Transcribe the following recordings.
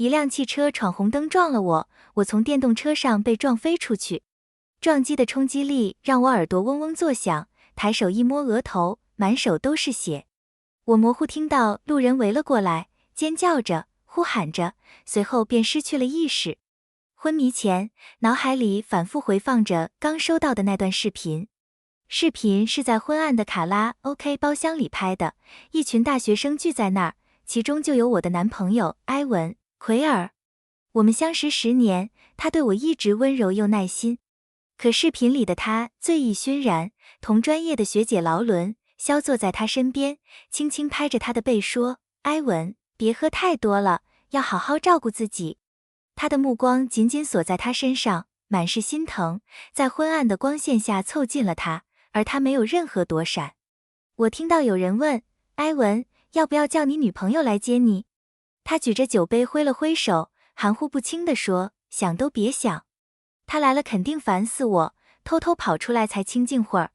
一辆汽车闯红灯撞了我，我从电动车上被撞飞出去。撞击的冲击力让我耳朵嗡嗡作响，抬手一摸额头，满手都是血。我模糊听到路人围了过来，尖叫着，呼喊着，随后便失去了意识。昏迷前，脑海里反复回放着刚收到的那段视频。视频是在昏暗的卡拉 OK 包厢里拍的，一群大学生聚在那儿，其中就有我的男朋友埃文·奎尔。我们相识10年，他对我一直温柔又耐心。可视频里的他醉意熏然，同专业的学姐劳伦肖坐在他身边，轻轻拍着他的背说：“埃文，别喝太多了，要好好照顾自己。”他的目光紧紧锁在他身上，满是心疼，在昏暗的光线下凑近了他，而他没有任何躲闪。我听到有人问：“埃文，要不要叫你女朋友来接你？”他举着酒杯挥了挥手，含糊不清地说：“想都别想。他来了肯定烦死我，偷偷跑出来才清静会儿。”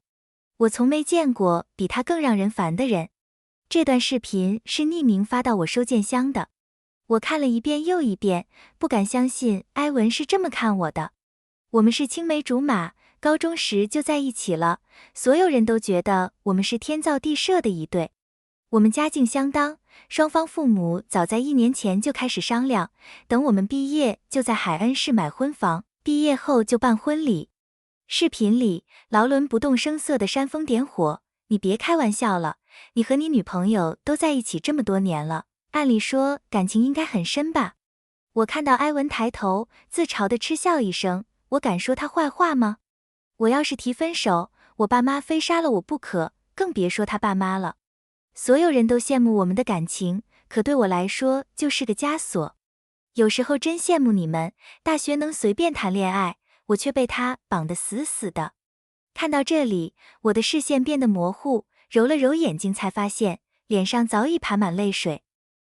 我从没见过比他更让人烦的人。这段视频是匿名发到我收件箱的。我看了一遍又一遍，不敢相信埃文是这么看我的。我们是青梅竹马，高中时就在一起了，所有人都觉得我们是天造地设的一对。我们家境相当，双方父母早在1年前就开始商量，等我们毕业就在海恩市买婚房，毕业后就办婚礼。视频里，劳伦不动声色地煽风点火：“你别开玩笑了，你和你女朋友都在一起这么多年了，按理说感情应该很深吧？”我看到埃文抬头，自嘲地嗤笑一声：“我敢说他坏话吗？我要是提分手，我爸妈非杀了我不可，更别说他爸妈了。所有人都羡慕我们的感情，可对我来说就是个枷锁。有时候真羡慕你们，大学能随便谈恋爱，我却被他绑得死死的。”看到这里，我的视线变得模糊，揉了揉眼睛才发现，脸上早已爬满泪水。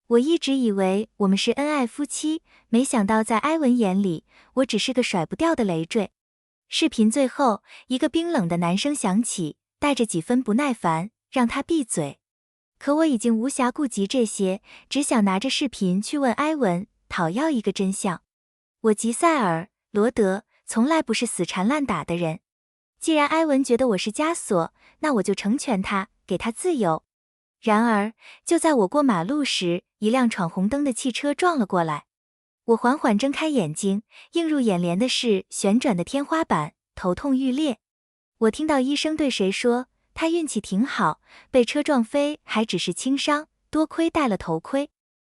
我一直以为我们是恩爱夫妻，没想到在埃文眼里，我只是个甩不掉的累赘。视频最后，一个冰冷的男声响起，带着几分不耐烦，让他闭嘴。可我已经无暇顾及这些，只想拿着视频去问埃文，讨要一个真相。我吉塞尔·罗德从来不是死缠烂打的人。既然埃文觉得我是枷锁，那我就成全他，给他自由。然而，就在我过马路时，一辆闯红灯的汽车撞了过来。我缓缓睁开眼睛，映入眼帘的是旋转的天花板，头痛欲裂。我听到医生对谁说，他运气挺好，被车撞飞还只是轻伤，多亏戴了头盔。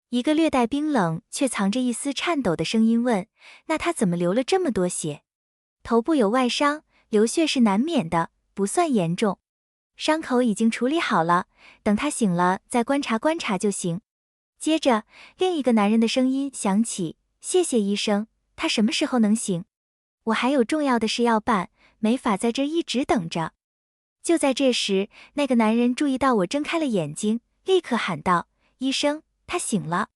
一个略带冰冷却藏着一丝颤抖的声音问：“那他怎么流了这么多血？”头部有外伤，流血是难免的，不算严重。伤口已经处理好了，等他醒了再观察观察就行。接着，另一个男人的声音响起：“谢谢医生，他什么时候能醒？我还有重要的事要办，没法在这一直等着。”就在这时，那个男人注意到我睁开了眼睛，立刻喊道：“医生，他醒了。”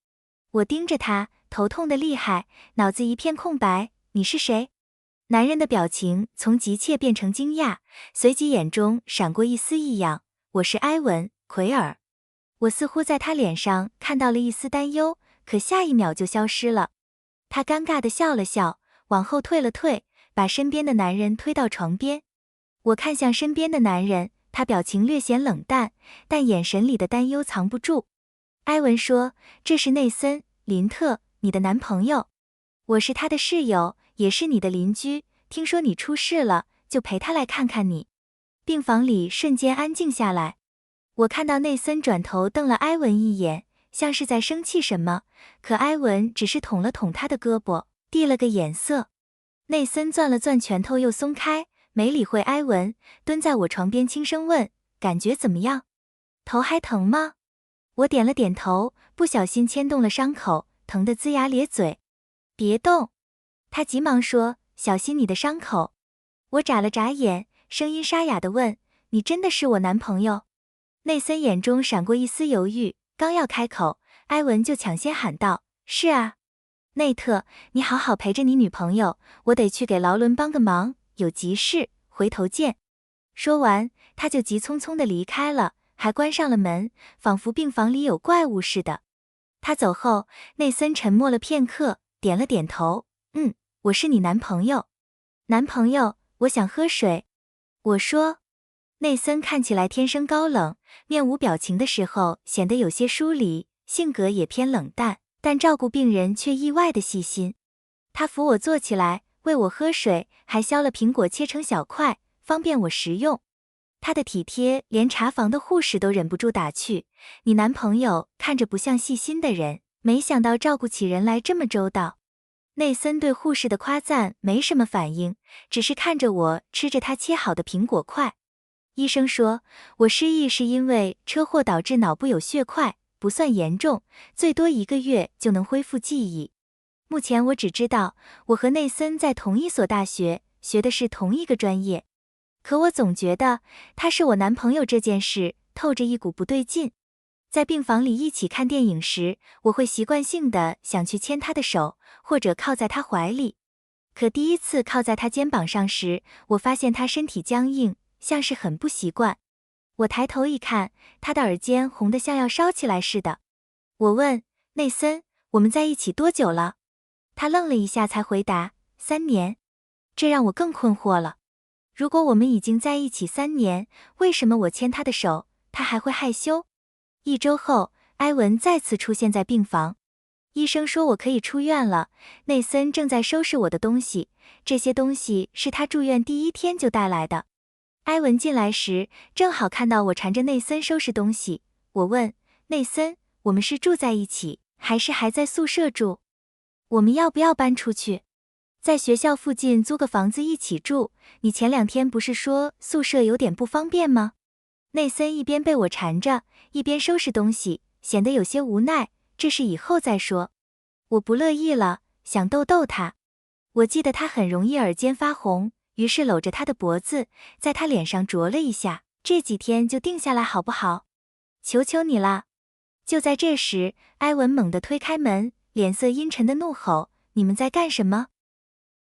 我盯着他，头痛得厉害，脑子一片空白。“你是谁？”男人的表情从急切变成惊讶，随即眼中闪过一丝异样。“我是埃文·奎尔。”我似乎在他脸上看到了一丝担忧，可下一秒就消失了。他尴尬地笑了笑，往后退了退，把身边的男人推到床边。我看向身边的男人，他表情略显冷淡，但眼神里的担忧藏不住。埃文说：“这是内森·林特，你的男朋友。我是他的室友，也是你的邻居，听说你出事了，就陪他来看看你。”病房里瞬间安静下来。我看到内森转头瞪了埃文一眼，像是在生气什么，可埃文只是捅了捅他的胳膊，递了个眼色。内森攥了攥拳头又松开，没理会埃文，蹲在我床边轻声问：“感觉怎么样？头还疼吗？”我点了点头，不小心牵动了伤口，疼得龇牙咧嘴。“别动！”他急忙说，“小心你的伤口。”我眨了眨眼，声音沙哑地问：“你真的是我男朋友？”内森眼中闪过一丝犹豫，刚要开口，埃文就抢先喊道：“是啊，内特，你好好陪着你女朋友，我得去给劳伦帮个忙，有急事，回头见。”说完，他就急匆匆地离开了，还关上了门，仿佛病房里有怪物似的。他走后，内森沉默了片刻，点了点头，我是你男朋友。男朋友，我想喝水。我说。内森看起来天生高冷，面无表情的时候显得有些疏离，性格也偏冷淡，但照顾病人却意外的细心。他扶我坐起来，喂我喝水，还削了苹果切成小块，方便我食用。他的体贴连茶房的护士都忍不住打趣，你男朋友看着不像细心的人，没想到照顾起人来这么周到。内森对护士的夸赞没什么反应，只是看着我吃着他切好的苹果块。医生说，我失忆是因为车祸导致脑部有血块，不算严重，最多1个月就能恢复记忆。目前我只知道，我和内森在同一所大学，学的是同一个专业。可我总觉得他是我男朋友这件事透着一股不对劲。在病房里一起看电影时，我会习惯性的想去牵他的手，或者靠在他怀里。可第一次靠在他肩膀上时，我发现他身体僵硬，像是很不习惯。我抬头一看，他的耳尖红得像要烧起来似的。我问内森，我们在一起多久了？他愣了一下才回答，3年。这让我更困惑了。如果我们已经在一起3年，为什么我牵他的手，他还会害羞？1周后，埃文再次出现在病房。医生说我可以出院了，内森正在收拾我的东西，这些东西是他住院第1天就带来的。埃文进来时，正好看到我缠着内森收拾东西。我问内森，我们是住在一起，还是还在宿舍住？我们要不要搬出去？在学校附近租个房子一起住，你前2天不是说宿舍有点不方便吗？内森一边被我缠着，一边收拾东西，显得有些无奈，这事以后再说。我不乐意了，想逗逗他。我记得他很容易耳尖发红，于是搂着他的脖子，在他脸上啄了一下，这几天就定下来好不好？求求你啦！就在这时，埃文猛地推开门，脸色阴沉的怒吼，你们在干什么？